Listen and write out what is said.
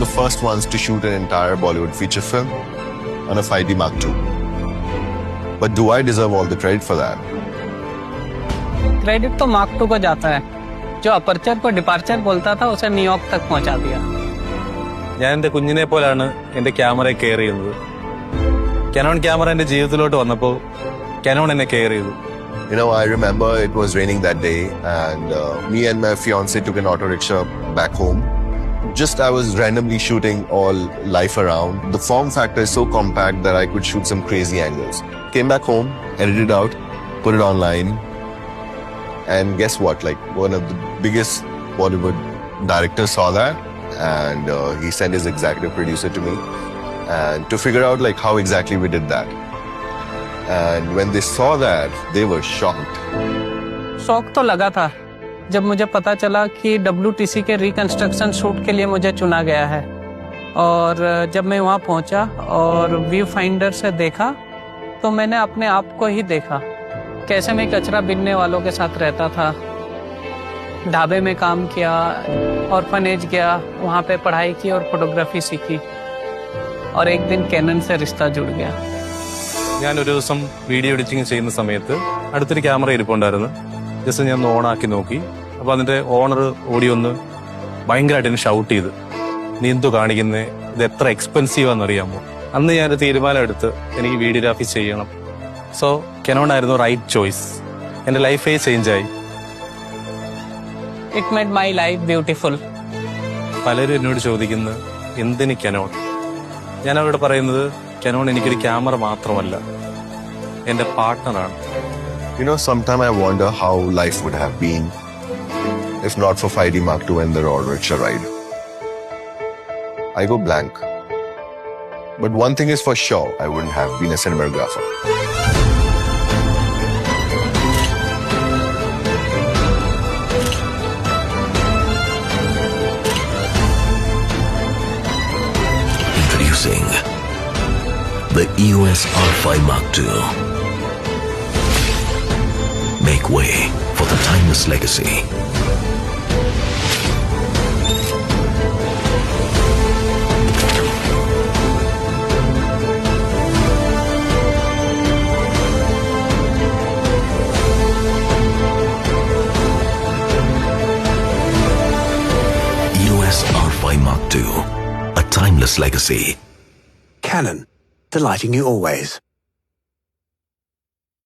the first ones to shoot an entire Bollywood feature film on a 5D Mark II. But do I deserve all the credit for that? Credit तो mark 2 को जाता है. जो aperture पर departure बोलता था उसे New York तक पहुंचा दिया. ഞാൻ എൻ്റെ കുഞ്ഞിനെ പോലാണ് എൻ്റെ ക്യാമറയെ കെയർ ചെയ്യുന്നത്. കനോൺ ക്യാമറ എൻ്റെ ജീവിതത്തിലോട്ട് വന്നപ്പോൾ കനോൺ എന്നെ കെയർ ചെയ്തു. You know, I remember it was raining that day, and me and my fiance took an auto rickshaw back home. Just I was randomly shooting all life around. The form factor is so compact that I could shoot some crazy angles. Came back home, edited out, put it online, and guess what? Like, one of the biggest Bollywood directors saw that, and he sent his executive producer to me, and to figure out like how exactly we did that. And when they saw that, they were shocked. शौक तो लगा था जब मुझे पता चला कि WTC के रिकंस्ट्रक्शन शूट के लिए मुझे चुना गया है. और जब मैं वहाँ पहुँचा और व्यू फाइंडर से देखा तो मैंने अपने आप को ही देखा. कैसे मैं कचरा बीनने वालों के साथ रहता था, ढाबे में काम किया, ऑर्फनेज गया, वहाँ पे पढ़ाई की और फोटोग्राफी सीखी. और एक दिन कैनन से रिश्ता जुड़ गया. ഞാനൊരു ദിവസം വീഡിയോ എഡിറ്റിംഗ് ചെയ്യുന്ന സമയത്ത് അടുത്തൊരു ക്യാമറ ഇരിപ്പുണ്ടായിരുന്നു. ജസ്റ്റ് ഞാൻ ഒന്ന് ഓണാക്കി നോക്കി. അപ്പോൾ അതിൻ്റെ ഓണർ ഓടി ഒന്ന് ഭയങ്കരമായിട്ട് എന്നെ ഷൗട്ട് ചെയ്ത്, നീ എന്തോ കാണിക്കുന്നേ, ഇത് എത്ര എക്സ്പെൻസീവാണെന്നറിയാമോ. അന്ന് ഞാനൊരു തീരുമാനം എടുത്ത് എനിക്ക് വീഡിയോഗ്രാഫി ചെയ്യണം. സോ കനോൺ ആയിരുന്നു റൈറ്റ് ചോയ്സ്. എൻ്റെ ലൈഫേ ചേഞ്ചായി. It made my life beautiful. പലരും എന്നോട് ചോദിക്കുന്നത് എന്തിന് കനോൺ. ഞാൻ അവരോട് പറയുന്നത് കനോൺ എനിക്കൊരു ക്യാമറ മാത്രമല്ല, എൻ്റെ പാർട്ട്ണറാണ്. You know, sometimes I wonder how life would have been if not for 5D Mark II and the auto rickshaw ride. I go blank. But one thing is for sure, I wouldn't have been a cinematographer. Introducing the EOS R5 Mark II. Make way for the timeless legacy. EOS R5 Mark II, a timeless legacy. Canon, delighting you always.